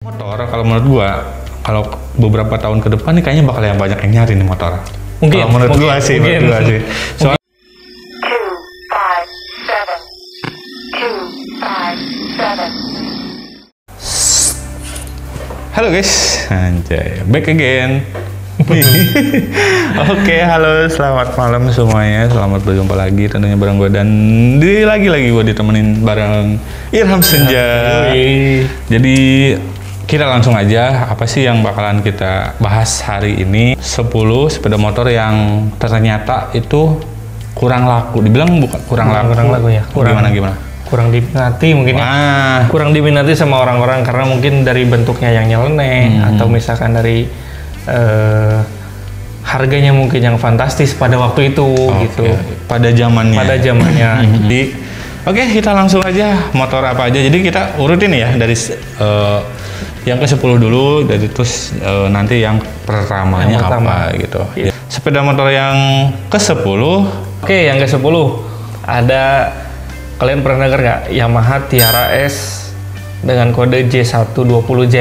Motor kalau menurut gua, kalau beberapa tahun ke depan nih kayaknya bakal yang banyak yang nyari nih motor. Mungkin. Kalau menurut gua sih. Soalnya halo guys, anjay, back again. Oke, halo, selamat malam semuanya. Selamat berjumpa lagi tentunya bareng gue dan lagi-lagi gue ditemenin bareng Irham Senja. Jadi kita langsung aja, apa sih yang bakalan kita bahas hari ini? 10 sepeda motor yang ternyata itu kurang laku. Dibilang bukan kurang laku ya. Gimana? Kurang diminati mungkin ya. Kurang diminati sama orang-orang karena mungkin dari bentuknya yang nyeleneh atau misalkan dari harganya mungkin yang fantastis pada waktu itu gitu. Pada zamannya. Jadi oke, kita langsung aja motor apa aja. Jadi kita urutin ya dari yang ke-10 dulu, dari terus nanti yang pertamanya apa gitu. Iya. Sepeda motor yang ke-10. Oke, yang ke-10 ada, kalian pernah dengar nggak Yamaha Tiara S dengan kode J120Z?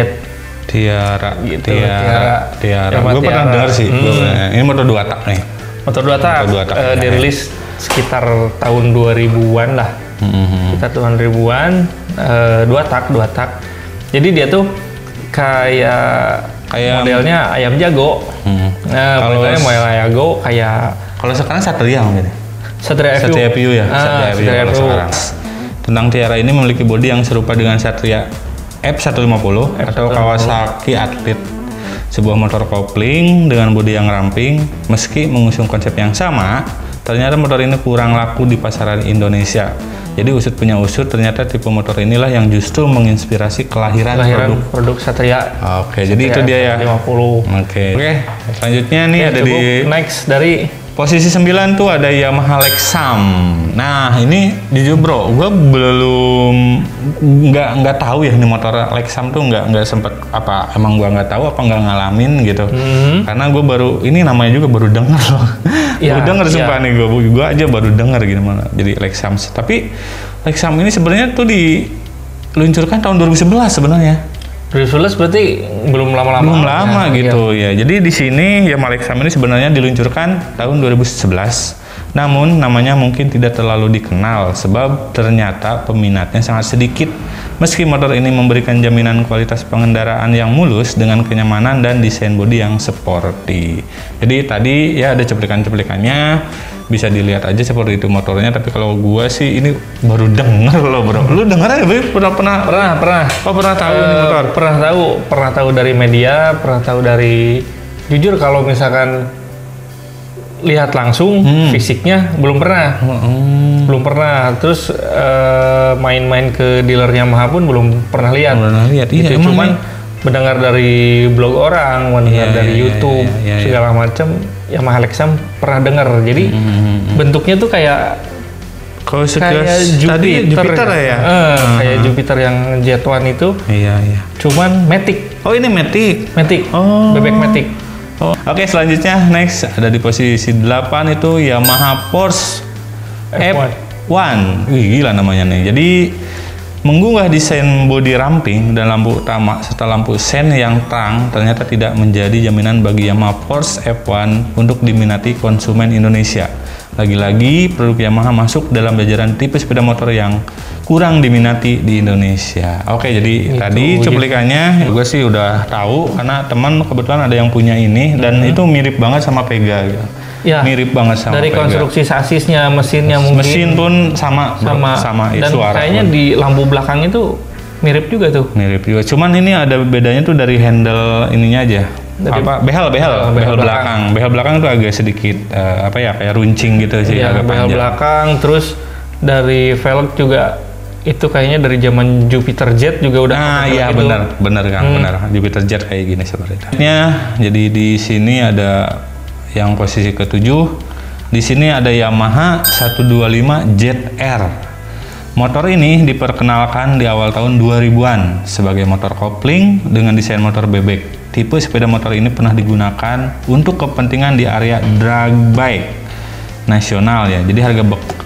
Tiara. Yamaha Gue pernah dengar sih. Ini motor 2 tak nih. Motor 2 tak, dirilis sekitar tahun 2000-an lah. Sekitar tahun 2000-an, 2 tak. Jadi dia tuh kayak modelnya ayam jago. Kalau model ayam jago kayak, kalau sekarang Satria mungkin. Satria View ya. Satria View sekarang. Tentang Tiara ini memiliki bodi yang serupa dengan Satria F150 atau Kawasaki Athlete, sebuah motor kopling dengan bodi yang ramping. Meski mengusung konsep yang sama, ternyata motor ini kurang laku di pasaran Indonesia. Jadi usut punya usut, ternyata tipe motor inilah yang justru menginspirasi kelahiran produk Satria. Oke, jadi itu dia ya. 50. Oke, selanjutnya nih ada di next dari posisi 9 tuh ada Yamaha Lexam. Nah, ini jujur bro, gue belum nggak tahu ya nih motor Lexam tuh nggak sempet apa, emang gue nggak tahu apa nggak ngalamin gitu. Karena gue baru, ini namanya juga baru denger loh. Baru denger sumpah nih, gue aja baru denger gitu mana. Jadi Lexam. Tapi Lexam ini sebenarnya tuh diluncurkan tahun 2011 sebenarnya. 2011 berarti belum lama gitu ya. Jadi di sini Yamaha Lexam ini sebenarnya diluncurkan tahun 2011. Namun namanya mungkin tidak terlalu dikenal sebab ternyata peminatnya sangat sedikit. Meski motor ini memberikan jaminan kualitas pengendaraan yang mulus dengan kenyamanan dan desain bodi yang sporty. Jadi tadi ya ada cuplikan-cuplikannya, bisa dilihat aja seperti itu motornya. Tapi kalau gua sih ini baru denger loh bro. Lu denger ya? Pernah. Oh, pernah tahu ini motor? Pernah tahu dari media, pernah tahu dari, jujur kalau misalkan lihat langsung fisiknya belum pernah. Terus main-main ke dealer Yamaha pun belum pernah lihat. Iya, cuman mendengar dari blog orang, mendengar dari YouTube, segala macam, Yamaha Lexam pernah dengar. Jadi bentuknya tuh kayak Jupiter ya. Kayak Jupiter yang Jet1 itu. Iya. Cuman Matic. Oh, ini Matic. Oh. Bebek Matic. Oh. Oke, selanjutnya next ada di posisi 8 itu Yamaha Porsche F1. Wih, gila namanya nih. Jadi mengunggah desain bodi ramping dan lampu utama serta lampu sen yang terang ternyata tidak menjadi jaminan bagi Yamaha Porsche F1 untuk diminati konsumen Indonesia. Lagi-lagi produk Yamaha masuk dalam jajaran tipe sepeda motor yang kurang diminati di Indonesia. Oke, jadi tadi cuplikannya gue sih udah tahu karena teman kebetulan ada yang punya ini dan itu mirip banget sama Pega gitu. Ya, mirip banget sama dari Pega. Konstruksi sasisnya, mesinnya mungkin. Mesin pun sama dan suara kayaknya pun. Di lampu belakang itu mirip juga tuh. Mirip juga. Cuman ini ada bedanya tuh dari handle ininya aja. Behel belakang. Behel belakang tuh agak sedikit kayak runcing gitu sih. Iya, behel belakang. Terus dari velg juga itu kayaknya dari zaman Jupiter Jet juga udah. Iya, benar Kang, benar. Jupiter Jet kayak gini seperti itu. Jadi di sini ada yang posisi ke-7. Di sini ada Yamaha 125 ZR. Motor ini diperkenalkan di awal tahun 2000-an sebagai motor kopling dengan desain motor bebek. Tipe sepeda motor ini pernah digunakan untuk kepentingan di area drag bike nasional ya. Jadi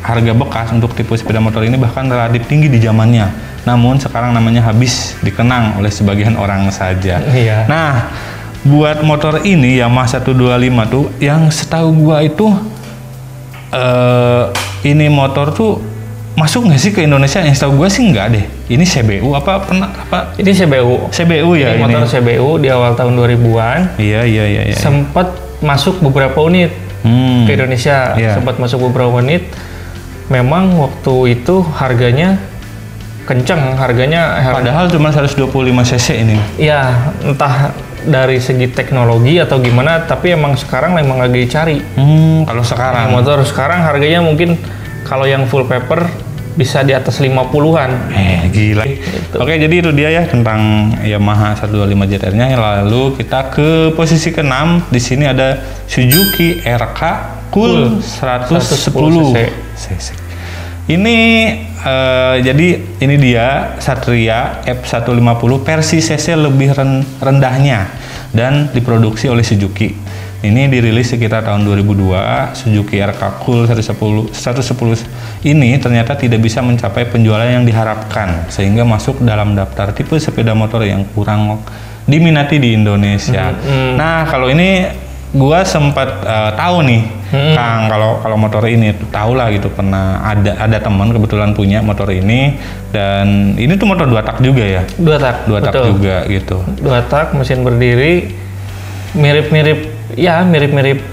harga bekas untuk tipe sepeda motor ini bahkan relatif tinggi di zamannya. namun sekarang namanya habis dikenang oleh sebagian orang saja. Iya. Nah, buat motor ini Yamaha 125 tuh, yang setahu gua itu ini motor tuh masuk nggak sih ke Indonesia? Yang setahu gua sih nggak deh. Ini CBU apa pernah apa? Ini CBU. CBU ya ini. Motor CBU di awal tahun 2000-an. Iya. Sempat masuk beberapa unit ke Indonesia. Sempat masuk beberapa unit. Memang waktu itu harganya kenceng, padahal cuma 125 cc ini. Iya, entah dari segi teknologi atau gimana, tapi emang sekarang memang lagi dicari. Kalau sekarang motor sekarang harganya mungkin kalau yang full paper bisa di atas 50-an. Gila. Gitu. Oke, jadi itu dia ya tentang Yamaha 125 ZR-nya. Lalu kita ke posisi ke-6. Di sini ada Suzuki RK Cool 110 cc. Ini jadi ini dia Satria F150 versi cc lebih rendahnya dan diproduksi oleh Suzuki. Ini dirilis sekitar tahun 2002. Suzuki RK Cool 110 ini ternyata tidak bisa mencapai penjualan yang diharapkan sehingga masuk dalam daftar tipe sepeda motor yang kurang diminati di Indonesia. Nah, kalau ini gua sempat tahu nih, Kang, kalau motor ini tahu lah gitu, pernah ada teman kebetulan punya motor ini, dan ini tuh motor 2 tak juga ya? 2 tak juga gitu. 2 tak, mesin berdiri, mirip-mirip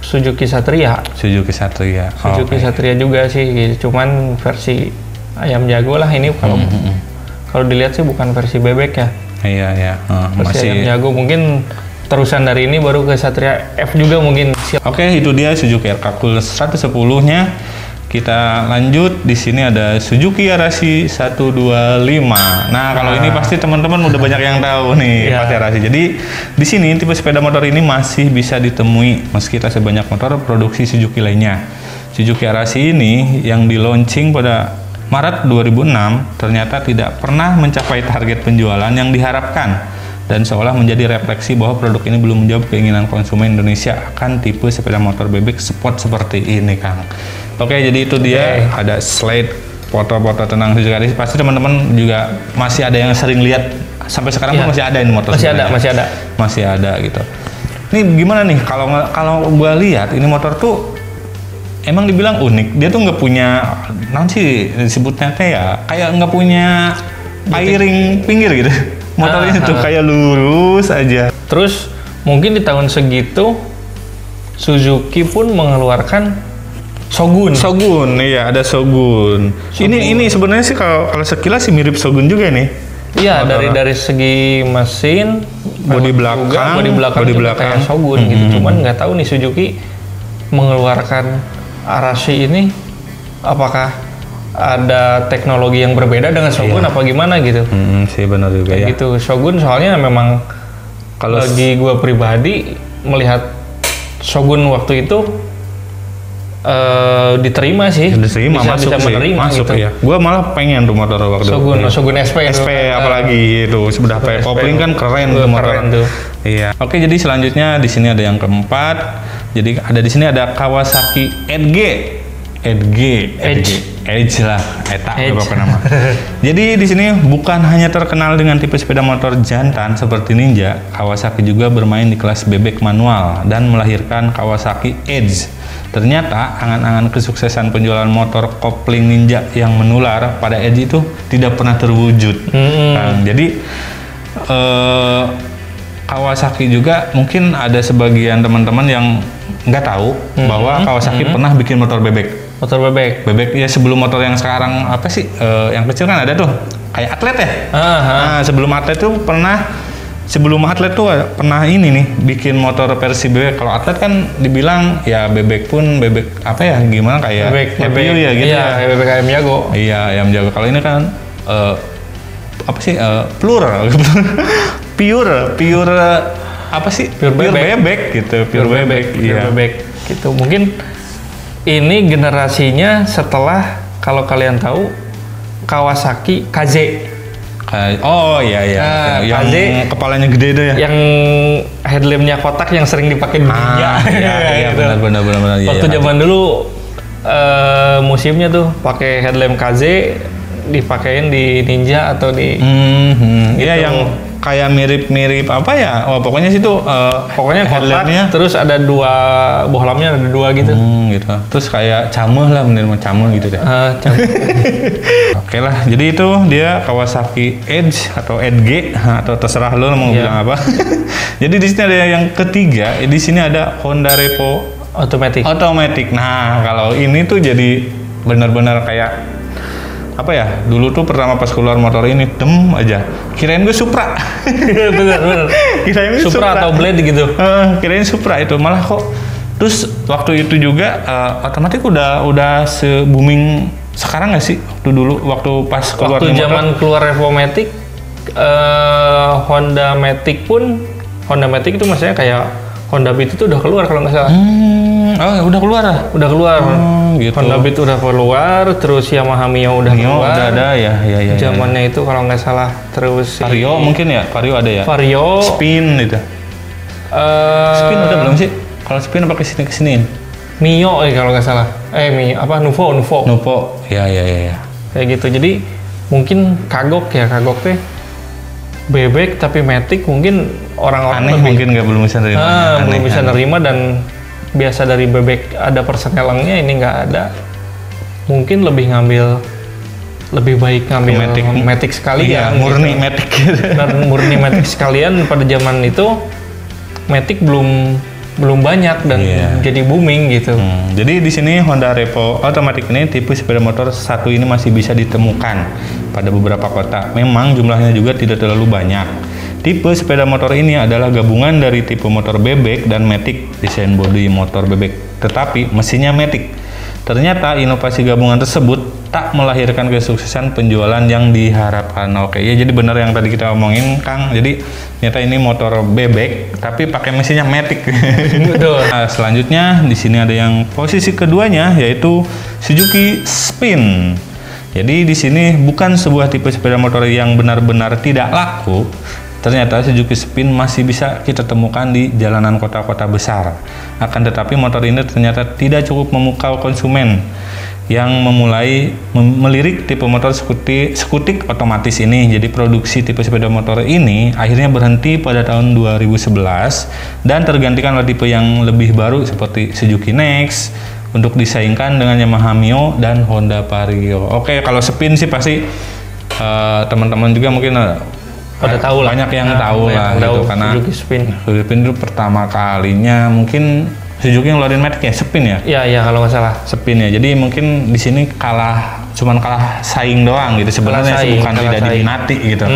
Suzuki Satria. Suzuki Satria juga sih, cuman versi ayam jago lah ini. Kalau dilihat sih bukan versi bebek ya. Iya. Versi ayam jago, mungkin terusan dari ini baru ke Satria F juga mungkin. Oke, itu dia Suzuki RK Cool 110-nya. Kita lanjut, di sini ada Suzuki Arashi 125. Nah, kalau ini pasti teman-teman udah banyak yang tahu nih, pasti Arashi. Jadi di sini tipe sepeda motor ini masih bisa ditemui meski tak sebanyak motor produksi Suzuki lainnya. Suzuki Arashi ini yang di launching pada Maret 2006 ternyata tidak pernah mencapai target penjualan yang diharapkan, dan seolah menjadi refleksi bahwa produk ini belum menjawab keinginan konsumen Indonesia akan tipe sepeda motor bebek sport seperti ini, Kang. Oke, jadi itu dia ada slide foto-foto tentang Suzuki Arashi. Pasti teman-teman juga masih ada yang sering lihat sampai sekarang pun masih ada ini motor. Masih ada gitu. Ini gimana nih kalau gua lihat ini motor tuh emang dibilang unik. Dia tuh nggak punya nanti disebutnya kayak nggak punya piring pinggir gitu. Motornya tuh kayak lurus aja. Terus mungkin di tahun segitu Suzuki pun mengeluarkan Shogun, iya ada Shogun. Ini sebenarnya sih kalau sekilas sih mirip Shogun juga nih. Iya, dari segi mesin, bodi belakang kayak Shogun gitu. Cuman nggak tahu nih Suzuki mengeluarkan Arashi ini apakah ada teknologi yang berbeda dengan Shogun apa gimana gitu. Sih benar juga ya. Gitu. Shogun soalnya memang kalau bagi gue pribadi melihat Shogun waktu itu diterima sih. Bisa menerima masuk gitu. Ya. Gue malah pengen tuh motor waktu Shogun SP apalagi itu sudah pakai kopling kan keren tuh motor. Iya. Oke, jadi selanjutnya di sini ada yang keempat. Jadi ada di sini ada Kawasaki Edge lah, apa nama. Jadi di sini bukan hanya terkenal dengan tipe sepeda motor jantan seperti Ninja, Kawasaki juga bermain di kelas bebek manual dan melahirkan Kawasaki Edge. Ternyata angan-angan kesuksesan penjualan motor kopling Ninja yang menular pada Edge itu tidak pernah terwujud. Nah, jadi Kawasaki juga mungkin ada sebagian teman-teman yang nggak tahu bahwa Kawasaki pernah bikin motor bebek. Bebek ya, sebelum motor yang sekarang apa sih yang kecil kan ada tuh kayak atlet ya. Nah, sebelum atlet tuh pernah ini nih bikin motor versi bebek. Kalau atlet kan dibilang ya bebek apa ya gimana kayak bebek ya gitu ya. Bebek ayam jago. Iya, ayam jago. Kalau ini kan apa sih plural pure apa sih pure bebek gitu, pure bebek gitu. Mungkin ini generasinya setelah, kalau kalian tahu, Kawasaki KZ. Oh iya. Yang KZ, kepalanya gede itu ya. Yang headlampnya kotak yang sering dipakai di Ninja. Iya, gitu. benar. Waktu zaman dulu musimnya tuh pakai headlamp KZ dipakein di Ninja atau di Iya yang kayak mirip-mirip apa ya? Oh, pokoknya situ pokoknya kotak, terus ada bohlamnya ada dua gitu. Gitu. Terus kayak cameh lah, bener cameh gitu deh. Oke lah, jadi itu dia Kawasaki Edge atau Edge atau terserah lo mau bilang apa. Jadi di sini ada yang ketiga, di sini ada Honda Revo Automatic. Nah, kalau ini tuh jadi benar-benar kayak apa ya, dulu tuh pertama pas keluar motor ini aja kirain gue Supra. bener kirain Supra atau Blade gitu. Kirain Supra itu, malah kok terus waktu itu juga otomatis udah se-booming sekarang nggak sih waktu pas keluar waktu zaman keluar Revomatic, Honda Matic itu maksudnya kayak Honda Beat itu udah keluar kalau nggak salah. Udah keluar lah? Udah keluar. Gitu. Honda Beat udah keluar, terus Yamaha Mio udah keluar. Udah ada ya. Zamannya itu kalau nggak salah, terus Vario mungkin ya, Vario ada ya. Vario. Spin itu. Spin udah belum sih? Kalau Spin apa kesini? Mio kalau nggak salah. Nuvo. Ya. Kayak gitu. Jadi mungkin kagok teh bebek tapi Matic mungkin orang-orang aneh mungkin belum bisa nerima. Belum bisa nerima, dan biasa dari bebek ada persenelangnya, ini nggak ada. Mungkin lebih baik ngambil Matic sekalian. Iya, murni gitu. Matic. Dan murni Matic sekalian pada zaman itu Matic belum banyak dan jadi booming gitu. Jadi di sini Honda Revo Automatic ini tipe sepeda motor satu ini masih bisa ditemukan pada beberapa kota. Memang jumlahnya juga tidak terlalu banyak. Tipe sepeda motor ini adalah gabungan dari tipe motor bebek dan Matic, desain bodi motor bebek, tetapi mesinnya Matic. Ternyata inovasi gabungan tersebut tak melahirkan kesuksesan penjualan yang diharapkan. Oke, ya jadi benar yang tadi kita omongin, Kang. Jadi ternyata ini motor bebek tapi pakai mesinnya Matic. Nah, selanjutnya di sini ada yang posisi keduanya yaitu Suzuki Spin. Jadi di sini bukan sebuah tipe sepeda motor yang benar-benar tidak laku. Ternyata Suzuki Spin masih bisa kita temukan di jalanan kota-kota besar. Akan tetapi motor ini ternyata tidak cukup memukau konsumen yang memulai melirik tipe motor skutik otomatis ini. Jadi produksi tipe sepeda motor ini akhirnya berhenti pada tahun 2011 dan tergantikan oleh tipe yang lebih baru seperti Suzuki Next untuk disaingkan dengan Yamaha Mio dan Honda Vario. Oke, kalau Spin sih pasti teman-teman juga mungkin pada tahu lah, banyak yang tahu lah gitu, karena Suzuki Spin itu pertama kalinya mungkin Suzuki ngeluarin Matic ya, Spin ya? Iya kalau nggak salah. Spin ya, jadi mungkin di sini cuman kalah saing doang gitu. Sebenarnya bukan tidak diminati gitu.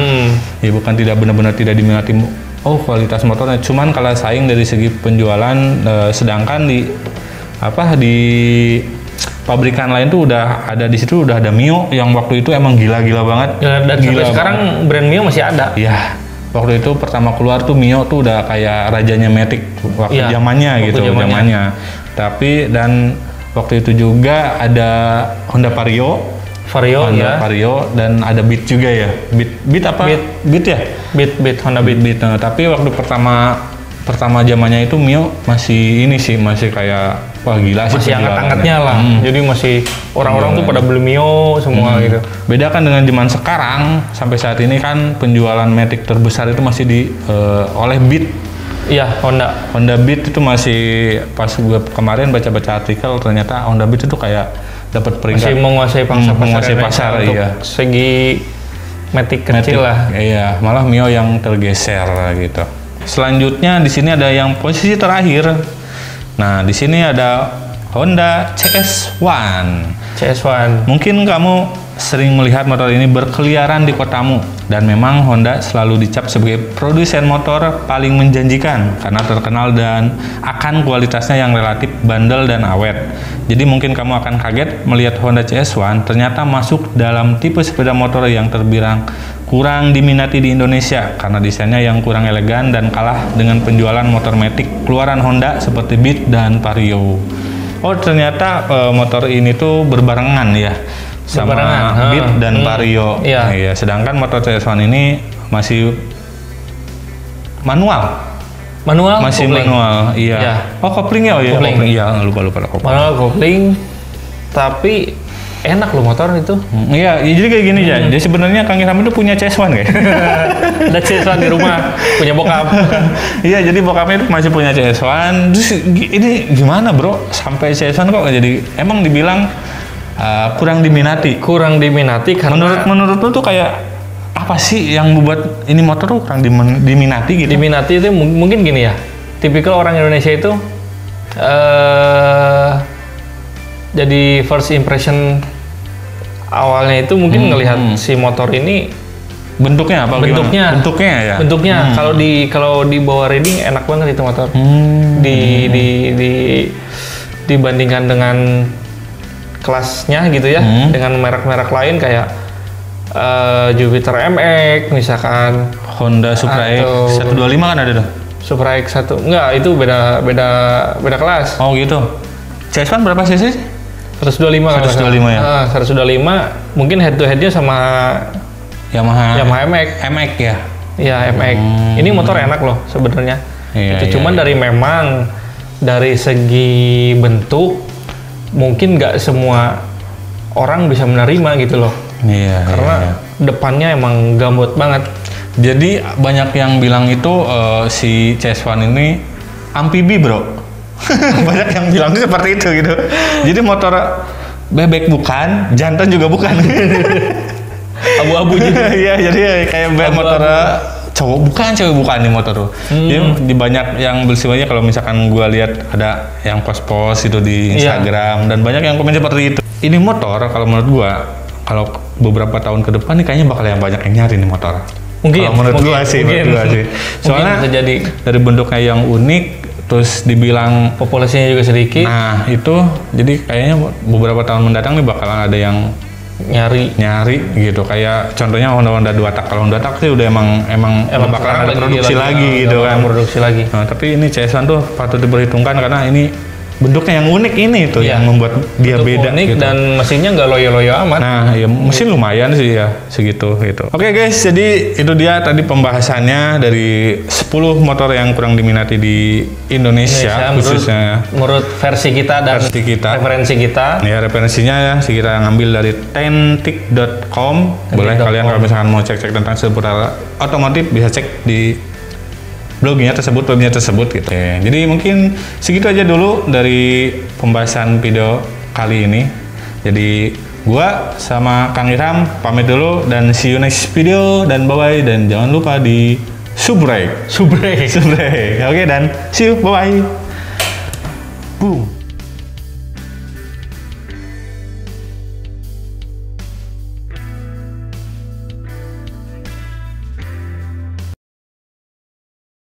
Ya bukan tidak benar-benar tidak diminati. Oh, kualitas motornya, cuman kalah saing dari segi penjualan. Sedangkan di pabrikan lain tuh udah ada, di situ udah ada Mio yang waktu itu emang gila-gila banget. Ya, dan sampai sekarang brand Mio masih ada. Iya. Waktu itu pertama keluar tuh Mio tuh udah kayak rajanya Matic waktu zamannya gitu. Tapi dan waktu itu juga ada Honda Vario dan ada Beat juga ya. Beat ya? Beat Honda Beat. Nah, tapi waktu pertama zamannya itu Mio masih kayak wah gila sih, masih angkat-angkatnya lah. Jadi masih orang-orang tuh pada beli Mio semua gitu. Beda kan dengan zaman sekarang, sampai saat ini kan penjualan Matic terbesar itu masih oleh Beat. Iya, Honda Beat itu masih, pas gue kemarin baca-baca artikel, ternyata Honda Beat itu kayak dapat peringkat masih menguasai pasar untuk segi Matic kecil lah. Iya, malah Mio yang tergeser gitu. Selanjutnya di sini ada yang posisi terakhir. Nah, di sini ada Honda CS1. Mungkin kamu sering melihat motor ini berkeliaran di kotamu, dan memang Honda selalu dicap sebagai produsen motor paling menjanjikan karena terkenal dan akan kualitasnya yang relatif bandel dan awet. Jadi mungkin kamu akan kaget melihat Honda CS1 ternyata masuk dalam tipe sepeda motor yang terbilang kurang diminati di Indonesia karena desainnya yang kurang elegan dan kalah dengan penjualan motor Matic keluaran Honda seperti Beat dan Vario. Oh, ternyata motor ini tuh berbarengan ya sama Beat dan Vario. Iya. Sedangkan motor CS1 ini masih manual. Masih kopling. Manual. Iya. Oh, kopling ya? Kopling. Iya, lupa kopling. Manual kopling, tapi enak loh motor itu. Iya, jadi kayak gini ya. Jadi sebenarnya Kang Ilham itu punya CS1 kayak. Ada CS1 di rumah, punya bokap. Iya, jadi bokapnya itu masih punya CS1. Terus ini gimana bro? Sampai CS1 kok jadi emang dibilang kurang diminati. Kurang diminati karena menurut lu tuh kayak apa sih yang membuat ini motor tuh kurang diminati gitu? Diminati itu mungkin gini ya. Tipikal orang Indonesia itu jadi first impression awalnya itu mungkin ngelihat si motor ini bentuknya apa? Bentuknya ya. Bentuknya kalau di bawah riding enak banget itu motor. Dibandingkan dengan kelasnya gitu ya, dengan merek-merek lain kayak Jupiter MX misalkan, Honda Supra X 125 kan ada tuh. Supra X 1 enggak, itu beda kelas. Oh gitu. CS1 berapa cc? 125 kan. 125 ya. 125 mungkin head to headnya sama Yamaha MX. MX ya. Iya, MX. Ini motor enak loh sebenarnya. Iya, cuman dari segi bentuk mungkin nggak semua orang bisa menerima gitu loh. Iya. Karena depannya emang gambut banget. Jadi banyak yang bilang itu si CS1 ini amfibi bro. Banyak yang bilang seperti itu gitu. Jadi motor bebek bukan, jantan juga bukan. Abu-abu juga. Iya, jadi kayak motor cowok bukan, cewek bukan nih motor tuh. Jadi di banyak yang bersifatnya kalau misalkan gua lihat ada yang post-post itu di Instagram dan banyak yang komen seperti itu. Ini motor kalau menurut gua kalau beberapa tahun ke depan nih kayaknya bakal yang banyak yang nyari nih motor. Mungkin menurut gua sih. Soalnya dari bentuknya yang unik, terus dibilang populasinya juga sedikit. Nah itu jadi kayaknya beberapa tahun mendatang nih bakalan ada yang nyari gitu, kayak contohnya Honda 2 tak. Kalau Honda tak sih udah emang bakalan ada produksi lagi gitu kan. Produksi lagi. Nah, tapi ini CS1 tuh patut diperhitungkan karena ini bentuknya yang unik ini tuh yang membuat dia beda unik gitu. Dan mesinnya nggak loyo-loyo amat. Nah, ya mesin lumayan sih ya segitu gitu. Oke guys, jadi itu dia tadi pembahasannya dari 10 motor yang kurang diminati di Indonesia khususnya menurut versi kita dan referensi kita. Ya, referensinya ya kita ngambil dari tentic.com. Boleh kalian kalau misalkan mau cek-cek tentang seputar otomotif bisa cek di blognya tersebut, webnya tersebut gitu. Oke, jadi mungkin segitu aja dulu dari pembahasan video kali ini. Jadi gua sama Kang Ilham pamit dulu dan see you next video dan bye-bye, dan jangan lupa di subscribe. Oke, dan see you, bye-bye. Boom.